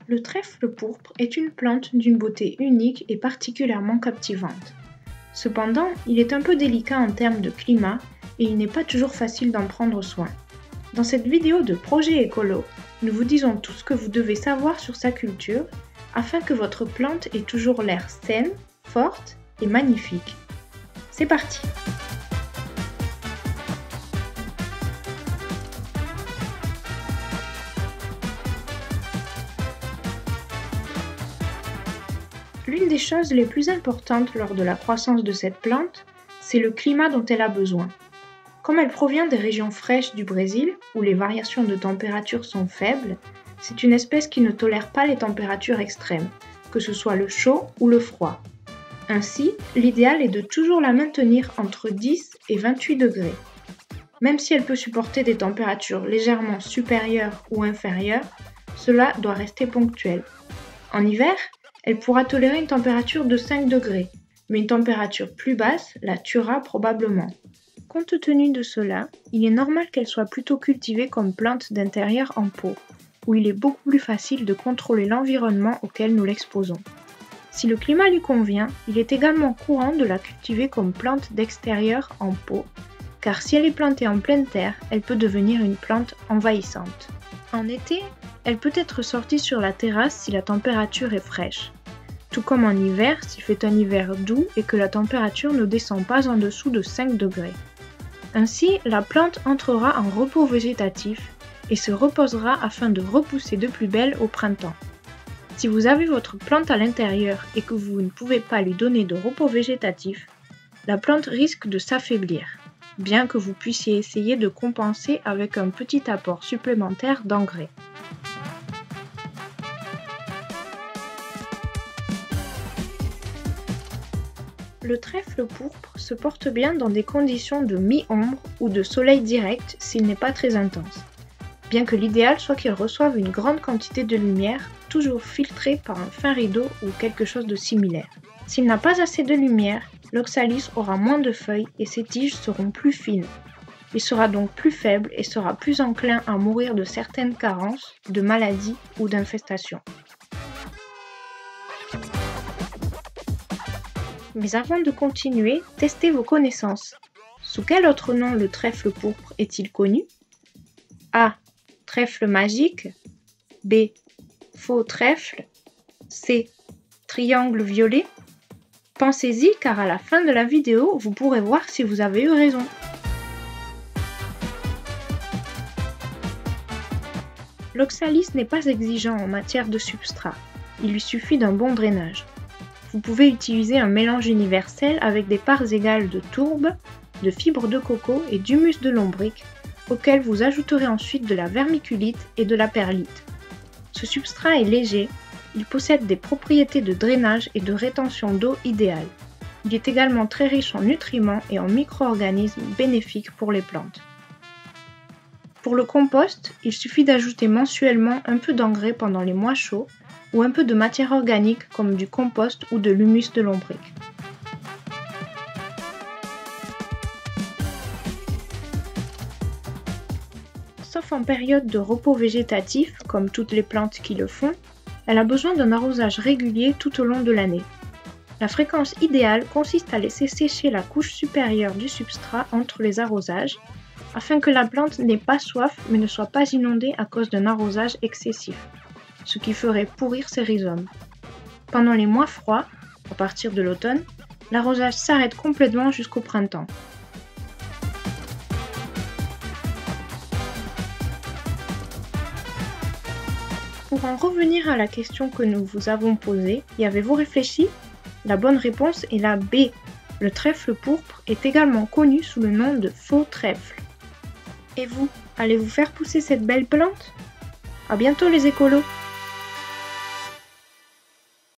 Le trèfle pourpre est une plante d'une beauté unique et particulièrement captivante. Cependant, il est un peu délicat en termes de climat et il n'est pas toujours facile d'en prendre soin. Dans cette vidéo de Projet Écolo, nous vous disons tout ce que vous devez savoir sur sa culture afin que votre plante ait toujours l'air saine, forte et magnifique. C'est parti! L'une des choses les plus importantes lors de la croissance de cette plante, c'est le climat dont elle a besoin. Comme elle provient des régions fraîches du Brésil, où les variations de température sont faibles, c'est une espèce qui ne tolère pas les températures extrêmes, que ce soit le chaud ou le froid. Ainsi, l'idéal est de toujours la maintenir entre 10 et 28 degrés. Même si elle peut supporter des températures légèrement supérieures ou inférieures, cela doit rester ponctuel. En hiver, elle pourra tolérer une température de 5 degrés, mais une température plus basse la tuera probablement. Compte tenu de cela, il est normal qu'elle soit plutôt cultivée comme plante d'intérieur en pot, où il est beaucoup plus facile de contrôler l'environnement auquel nous l'exposons. Si le climat lui convient, il est également courant de la cultiver comme plante d'extérieur en pot, car si elle est plantée en pleine terre, elle peut devenir une plante envahissante. En été, elle peut être sortie sur la terrasse si la température est fraîche, tout comme en hiver s'il fait un hiver doux et que la température ne descend pas en dessous de 5 degrés. Ainsi, la plante entrera en repos végétatif et se reposera afin de repousser de plus belle au printemps. Si vous avez votre plante à l'intérieur et que vous ne pouvez pas lui donner de repos végétatif, la plante risque de s'affaiblir, bien que vous puissiez essayer de compenser avec un petit apport supplémentaire d'engrais. Le trèfle pourpre se porte bien dans des conditions de mi-ombre ou de soleil direct s'il n'est pas très intense, bien que l'idéal soit qu'il reçoive une grande quantité de lumière, toujours filtrée par un fin rideau ou quelque chose de similaire. S'il n'a pas assez de lumière, l'oxalis aura moins de feuilles et ses tiges seront plus fines. Il sera donc plus faible et sera plus enclin à mourir de certaines carences, de maladies ou d'infestations. Mais avant de continuer, testez vos connaissances. Sous quel autre nom le trèfle pourpre est-il connu? A. Trèfle magique. B. Faux trèfle. C. Triangle violet. Pensez-y car à la fin de la vidéo, vous pourrez voir si vous avez eu raison. L'oxalis n'est pas exigeant en matière de substrat. Il lui suffit d'un bon drainage. Vous pouvez utiliser un mélange universel avec des parts égales de tourbe, de fibres de coco et d'humus de lombric, auquel vous ajouterez ensuite de la vermiculite et de la perlite. Ce substrat est léger, il possède des propriétés de drainage et de rétention d'eau idéales. Il est également très riche en nutriments et en micro-organismes bénéfiques pour les plantes. Pour le compost, il suffit d'ajouter mensuellement un peu d'engrais pendant les mois chauds, ou un peu de matière organique comme du compost ou de l'humus de lombric. Sauf en période de repos végétatif, comme toutes les plantes qui le font, elle a besoin d'un arrosage régulier tout au long de l'année. La fréquence idéale consiste à laisser sécher la couche supérieure du substrat entre les arrosages, afin que la plante n'ait pas soif mais ne soit pas inondée à cause d'un arrosage excessif, ce qui ferait pourrir ses rhizomes. Pendant les mois froids, à partir de l'automne, l'arrosage s'arrête complètement jusqu'au printemps. Pour en revenir à la question que nous vous avons posée, y avez-vous réfléchi? La bonne réponse est la B. Le trèfle pourpre est également connu sous le nom de faux trèfle. Et vous, allez-vous faire pousser cette belle plante? À bientôt les écolos!